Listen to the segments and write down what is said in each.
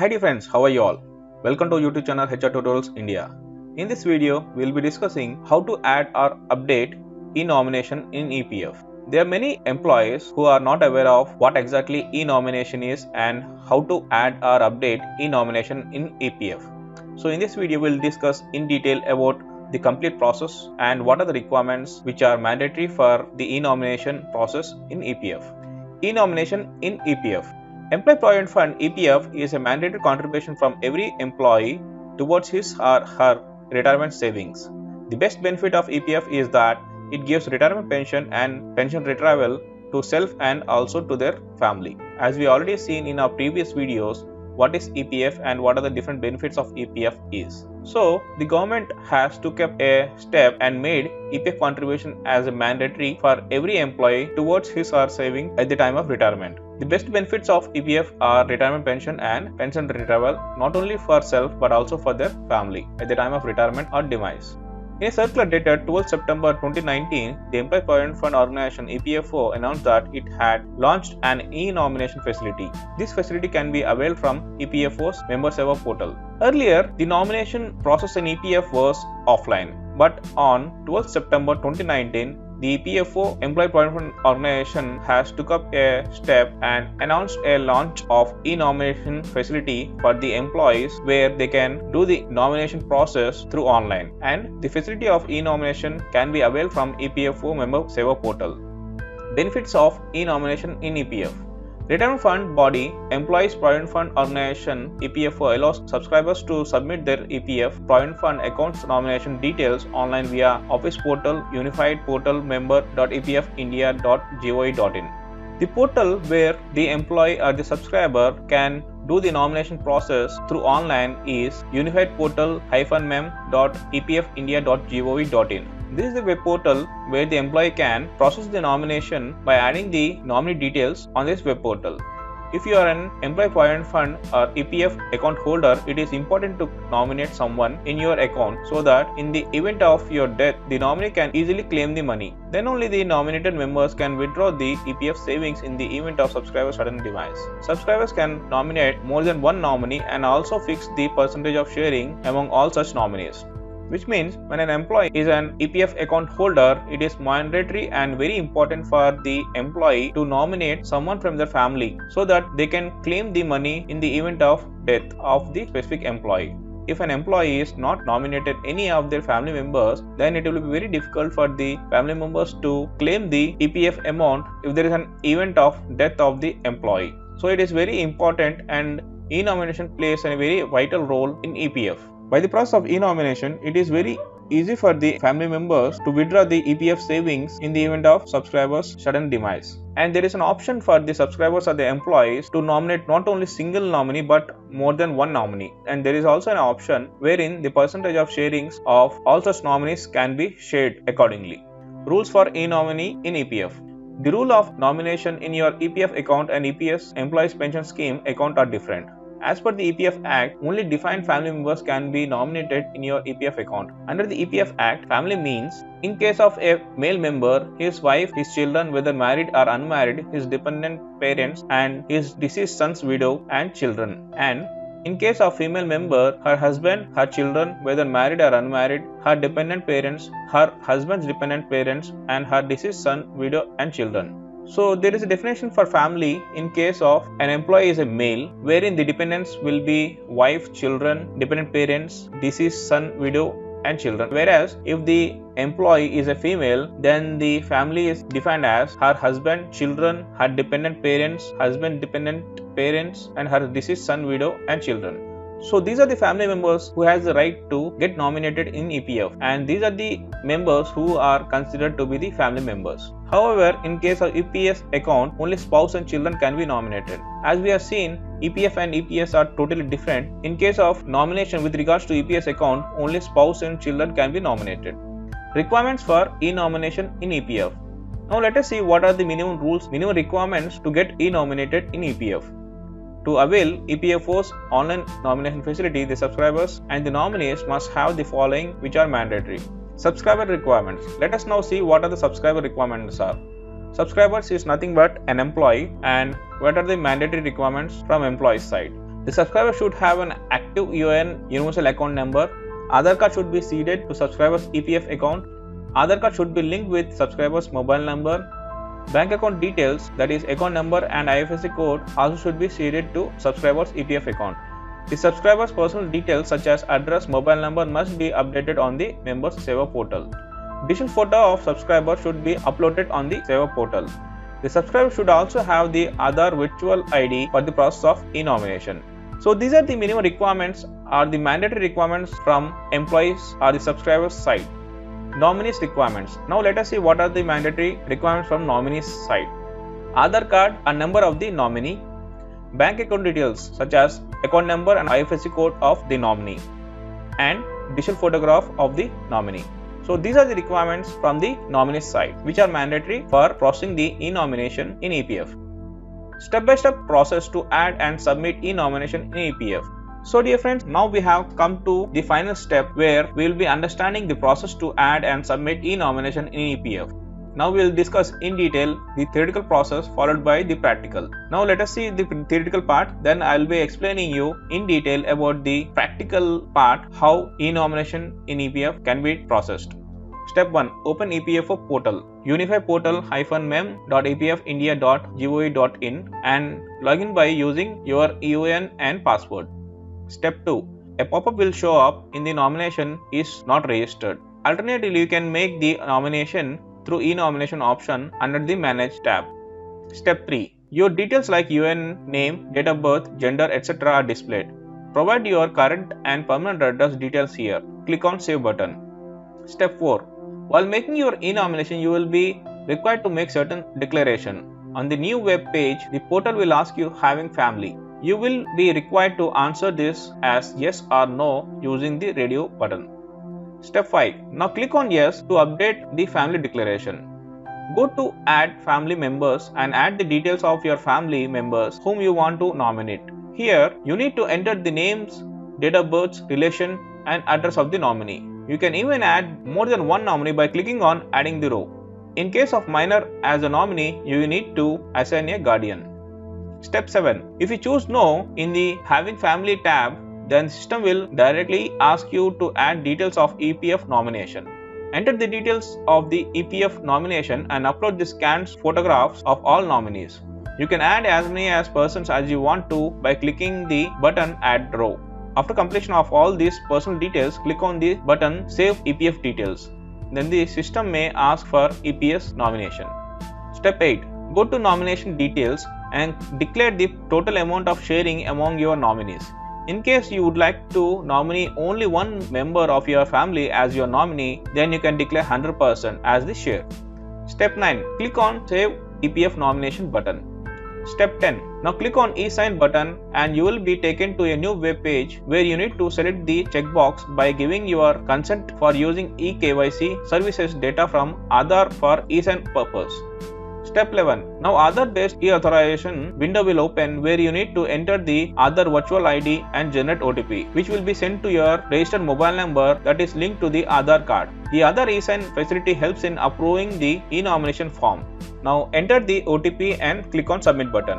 Hi dear friends, how are you all? Welcome to YouTube channel HR Tutorials India. In this video, we will be discussing how to add or update e-nomination in EPF. There are many employees who are not aware of what exactly e-nomination is and how to add or update e-nomination in EPF. So in this video, we will discuss in detail about the complete process and what are the requirements which are mandatory for the e-nomination process in EPF. E-nomination in EPF. Employee Provident Fund (EPF) is a mandatory contribution from every employee towards his or her retirement savings. The best benefit of EPF is that it gives retirement pension and pension retrieval to self and also to their family. As we already seen in our previous videos, what is EPF and what are the different benefits of EPF is. So, the government has took up a step and made EPF contribution as a mandatory for every employee towards his or saving at the time of retirement. The best benefits of EPF are retirement pension and pension retrieval not only for self but also for their family at the time of retirement or demise. In a circular dated 12 September 2019, the Employees Provident Fund Organisation (EPFO) announced that it had launched an e-nomination facility. This facility can be availed from EPFO's member sewa portal. Earlier, the nomination process in EPF was offline, but on 12 September 2019, the EPFO Employee Provident Fund Organisation has took up a step and announced a launch of e-nomination facility for the employees where they can do the nomination process through online, and the facility of e-nomination can be availed from EPFO member sewa portal. Benefits of e-nomination in EPF. Retirement fund body Employees Provident Fund Organisation (EPFO) allows subscribers to submit their EPF Provident Fund accounts nomination details online via Office portal Unified Portal member.epfindia.gov.in. The portal where the employee or the subscriber can do the nomination process through online is Unified Portal -mem.epfindia.gov.in. This is the web portal where the employee can process the nomination by adding the nominee details on this web portal. If you are an Employee Provident Fund or EPF account holder, it is important to nominate someone in your account so that in the event of your death, the nominee can easily claim the money. Then only the nominated members can withdraw the EPF savings in the event of subscriber's sudden demise. Subscribers can nominate more than one nominee and also fix the percentage of sharing among all such nominees. Which means when an employee is an EPF account holder, it is mandatory and very important for the employee to nominate someone from their family so that they can claim the money in the event of death of the specific employee. If an employee is not nominated any of their family members, then it will be very difficult for the family members to claim the EPF amount if there is an event of death of the employee. So it is very important, and e-nomination plays a very vital role in EPF. By the process of e-nomination, it is very easy for the family members to withdraw the EPF savings in the event of subscribers' sudden demise. And there is an option for the subscribers or the employees to nominate not only single nominee but more than one nominee. And there is also an option wherein the percentage of sharings of all such nominees can be shared accordingly. Rules for e-nominee in EPF. The rule of nomination in your EPF account and EPS Employees Pension Scheme account are different. As per the EPF Act, only defined family members can be nominated in your EPF account. Under the EPF Act, family means in case of a male member, his wife, his children, whether married or unmarried, his dependent parents, and his deceased son's widow and children. And in case of female member, her husband, her children, whether married or unmarried, her dependent parents, her husband's dependent parents, and her deceased son, widow, and children. So there is a definition for family in case of an employee is a male, wherein the dependents will be wife, children, dependent parents, deceased son, widow, and children. Whereas if the employee is a female, then the family is defined as her husband, children, her dependent parents, husband dependent parents, and her deceased son, widow, and children. So these are the family members who has the right to get nominated in EPF, and these are the members who are considered to be the family members. However, in case of EPS account, only spouse and children can be nominated. As we have seen, EPF and EPS are totally different. In case of nomination with regards to EPS account, only spouse and children can be nominated. Requirements for e-nomination in EPF. Now let us see what are the minimum rules, minimum requirements to get e-nominated in EPF. To avail EPFO's online nomination facility, the subscribers and the nominees must have the following, which are mandatory. Subscriber requirements. Let us now see what are the subscriber requirements are. Subscribers is nothing but an employee, and what are the mandatory requirements from employee side. The subscriber should have an active UN universal account number. Aadhaar card should be seeded to subscriber's EPF account. Aadhaar card should be linked with subscriber's mobile number. Bank account details, that is account number and IFSC code, also should be seeded to subscriber's EPF account. The subscriber's personal details such as address, mobile number must be updated on the member's sewa portal. Digital photo of subscriber should be uploaded on the sewa portal. The subscriber should also have the Aadhaar virtual ID for the process of e-nomination. So these are the minimum requirements or the mandatory requirements from employees or the subscriber's side. Nominees requirements. Now let us see what are the mandatory requirements from nominees side. Aadhaar card and number of the nominee. Bank account details such as account number and IFSC code of the nominee. And digital photograph of the nominee. So these are the requirements from the nominees side which are mandatory for processing the e-nomination in EPF. Step-by-step process to add and submit e-nomination in EPF. So dear friends, now we have come to the final step where we will be understanding the process to add and submit e-nomination in EPF. Now we will discuss in detail the theoretical process followed by the practical. Now let us see the theoretical part, then I will be explaining you in detail about the practical part how e-nomination in EPF can be processed. Step 1. Open EPFO portal. Unify portal-mem.epfindia.gov.in and login by using your UN and password. Step 2. A pop-up will show up in the nomination is not registered. Alternatively, you can make the nomination through e-nomination option under the Manage tab. Step 3. Your details like UN name, date of birth, gender, etc. are displayed. Provide your current and permanent address details here. Click on Save button. Step 4. While making your e-nomination, you will be required to make certain declaration. On the new web page, the portal will ask you having family. You will be required to answer this as yes or no using the radio button. Step 5. Now click on yes to update the family declaration. Go to add family members and add the details of your family members whom you want to nominate. Here you need to enter the names, date of birth, relation and address of the nominee. You can even add more than one nominee by clicking on adding the row. In case of minor as a nominee, you need to assign a guardian. Step 7. If you choose no in the having family tab, then the system will directly ask you to add details of EPF nomination. Enter the details of the EPF nomination and upload the scanned photographs of all nominees. You can add as many as persons as you want to by clicking the button Add Row. After completion of all these personal details, click on the button Save EPF Details. Then the system may ask for EPS nomination. Step 8. Go to Nomination Details and declare the total amount of sharing among your nominees. In case you would like to nominate only one member of your family as your nominee, then you can declare 100% as the share. Step 9. Click on Save EPF Nomination button. Step 10. Now click on e-sign button and you will be taken to a new web page where you need to select the checkbox by giving your consent for using eKYC services data from Aadhaar for e-sign purpose. Step 11. Now Aadhaar based e-authorization window will open where you need to enter the Aadhaar virtual ID and generate OTP which will be sent to your registered mobile number that is linked to the Aadhaar card. The Aadhaar e-sign facility helps in approving the e-nomination form. Now enter the OTP and click on submit button.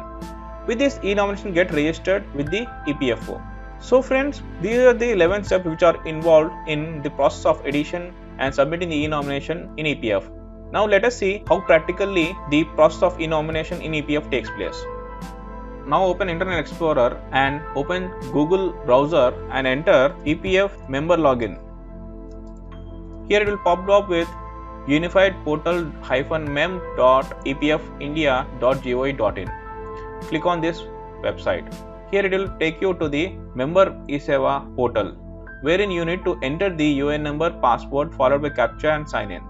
With this, e-nomination get registered with the EPFO. So friends, these are the 11 steps which are involved in the process of addition and submitting the e-nomination in EPF. Now let us see how practically the process of e-nomination in EPF takes place. Now open Internet Explorer and open Google browser and enter EPF member login. Here it will pop up with unified portal-mem.epfindia.gov.in. Click on this website. Here it will take you to the member e-sewa portal wherein you need to enter the UN number, password followed by CAPTCHA and sign in.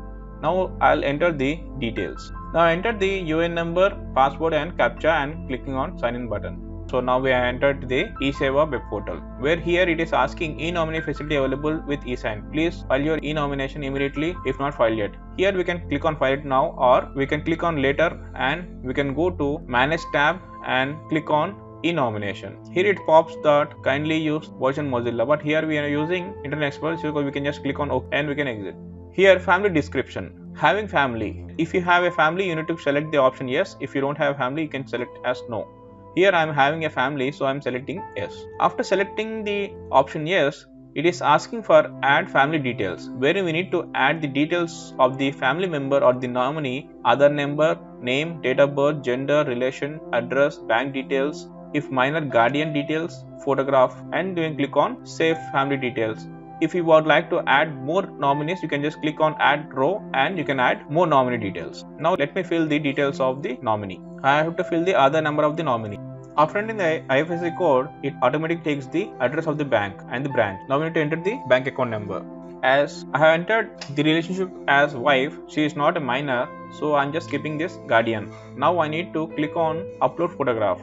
Now I'll enter the details. Now enter the UN number, password and CAPTCHA and clicking on sign in button. So now we have entered the e-sewa web portal where here it is asking e-nominee facility available with e-sign. Please file your e-nomination immediately if not filed yet. Here we can click on file it now or we can click on later and we can go to manage tab and click on e-nomination. Here it pops that kindly use version Mozilla, but here we are using Internet Explorer so we can just click on OK and we can exit. Here family description. Having family. If you have a family, you need to select the option yes. If you don't have family, you can select as no. Here I am having a family, so I am selecting yes. After selecting the option yes, it is asking for add family details, wherein we need to add the details of the family member or the nominee, Aadhaar number, name, date of birth, gender, relation, address, bank details, if minor guardian details, photograph, and then click on save family details. If you would like to add more nominees, you can just click on add row and you can add more nominee details. Now let me fill the details of the nominee. I have to fill the Aadhaar number of the nominee. After entering the IFSC code, it automatically takes the address of the bank and the branch. Now we need to enter the bank account number. As I have entered the relationship as wife, she is not a minor, so I am just skipping this guardian. Now I need to click on upload photograph.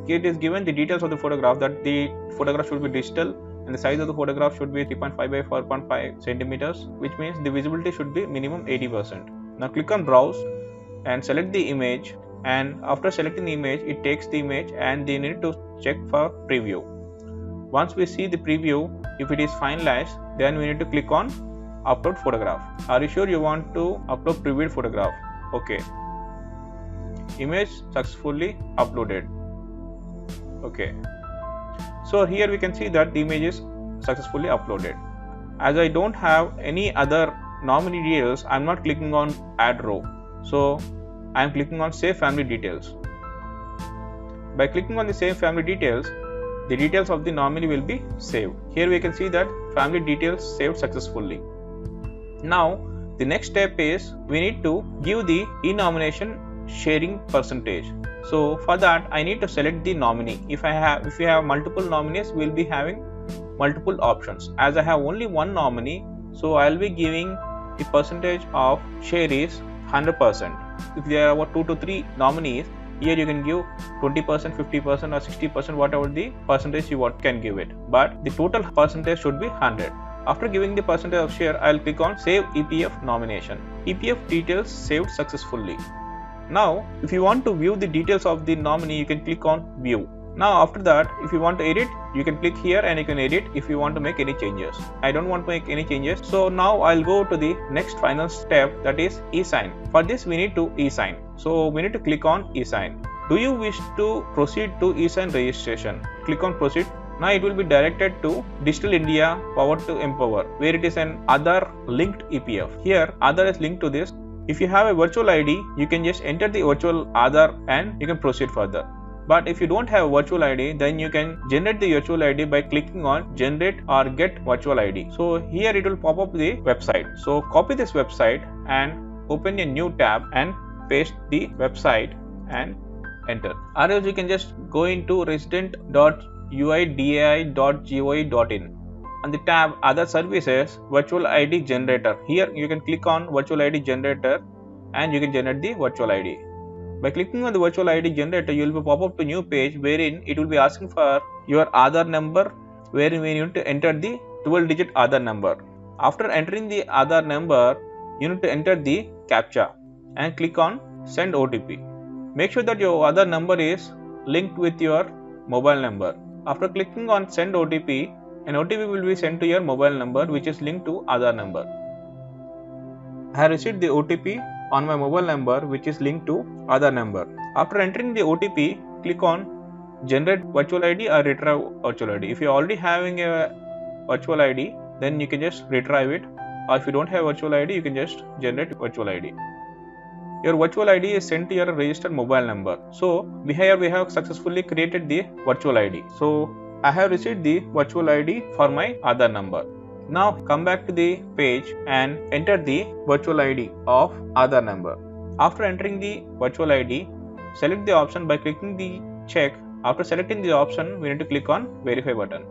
Here it is given the details of the photograph, that the photograph should be digital and the size of the photograph should be 3.5 by 4.5 centimeters, which means the visibility should be minimum 80%. Now click on browse and select the image, and after selecting the image, it takes the image and they need to check for preview. Once we see the preview, if it is finalized, then we need to click on upload photograph. Are you sure you want to upload previewed photograph? Okay. Image successfully uploaded. Okay. So here we can see that the image is successfully uploaded. As I don't have any other nominee details, I am not clicking on add row. So I am clicking on save family details. By clicking on the save family details, the details of the nominee will be saved. Here we can see that family details saved successfully. Now the next step is we need to give the e-nomination sharing percentage. So for that I need to select the nominee. If we have multiple nominees, we will be having multiple options. As I have only one nominee, so I will be giving the percentage of share is 100%. If there are about 2 to 3 nominees, here you can give 20%, 50% or 60%, whatever the percentage you can give it. But the total percentage should be 100. After giving the percentage of share, I will click on save EPF nomination. EPF details saved successfully. Now, if you want to view the details of the nominee, you can click on view. Now after that, if you want to edit, you can click here and you can edit if you want to make any changes. I don't want to make any changes. So now I'll go to the next final step, that is e-sign. For this we need to e-sign. So we need to click on e-sign. Do you wish to proceed to e-sign registration? Click on proceed. Now it will be directed to Digital India Power to Empower, where it is an Aadhaar linked EPF. Here Aadhaar is linked to this. If you have a virtual ID, you can just enter the virtual Aadhaar and you can proceed further. But if you don't have a virtual ID, then you can generate the virtual ID by clicking on generate or get virtual ID. So here it will pop up the website. So copy this website and open a new tab and paste the website and enter. Or else you can just go into resident.uidai.gov.in. On the tab other services, virtual ID generator. Here you can click on virtual ID generator and you can generate the virtual ID. By clicking on the virtual ID generator, you will be pop up to new page wherein it will be asking for your Aadhaar number, wherein we need to enter the 12-digit Aadhaar number. After entering the Aadhaar number, you need to enter the CAPTCHA and click on send OTP. Make sure that your Aadhaar number is linked with your mobile number. After clicking on send OTP, an OTP will be sent to your mobile number which is linked to Aadhaar number. I have received the OTP on my mobile number which is linked to Aadhaar number. After entering the OTP, click on generate virtual ID or retrieve virtual ID. If you are already having a virtual ID, then you can just retrieve it, or if you don't have virtual ID, you can just generate virtual ID. Your virtual ID is sent to your registered mobile number. So here we have successfully created the virtual ID. So I have received the virtual ID for my Aadhaar number. Now come back to the page and enter the virtual ID of Aadhaar number. After entering the virtual ID, select the option by clicking the check. After selecting the option, we need to click on verify button.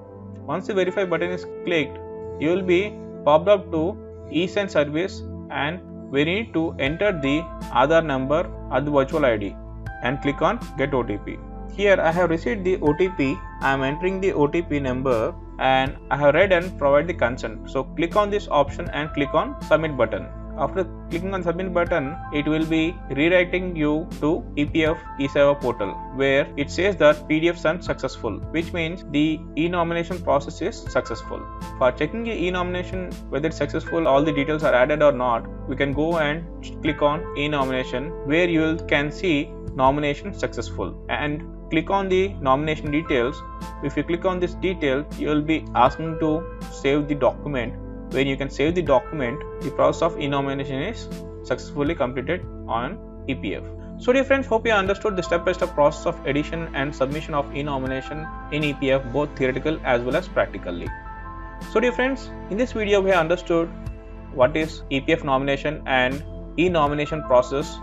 Once the verify button is clicked, you will be popped up to e-sign service and we need to enter the Aadhaar number or the virtual ID and click on get OTP. Here I have received the OTP. I am entering the OTP number and I have read and provide the consent. So click on this option and click on submit button. After clicking on submit button, it will be redirecting you to EPF e-sewa portal where it says that PDF sent successful, which means the e-nomination process is successful. For checking the e-nomination whether it's successful, all the details are added or not, we can go and click on e-nomination where you can see nomination successful and click on the nomination details, if you click on this detail, you will be asking to save the document. When you can save the document, the process of e-nomination is successfully completed on EPF. So dear friends, hope you understood the step-by-step process of addition and submission of e-nomination in EPF, both theoretical as well as practically. So dear friends, in this video we have understood what is EPF nomination and e-nomination process,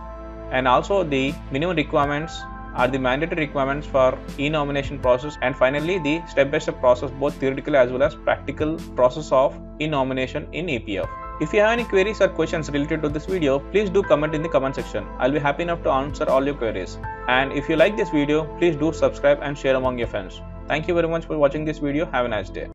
and also the minimum requirements are the mandatory requirements for e-nomination process, and finally the step-by-step process, both theoretical as well as practical process of e-nomination in EPF. If you have any queries or questions related to this video, please do comment in the comment section. I'll be happy enough to answer all your queries. And if you like this video, please do subscribe and share among your friends. Thank you very much for watching this video. Have a nice day.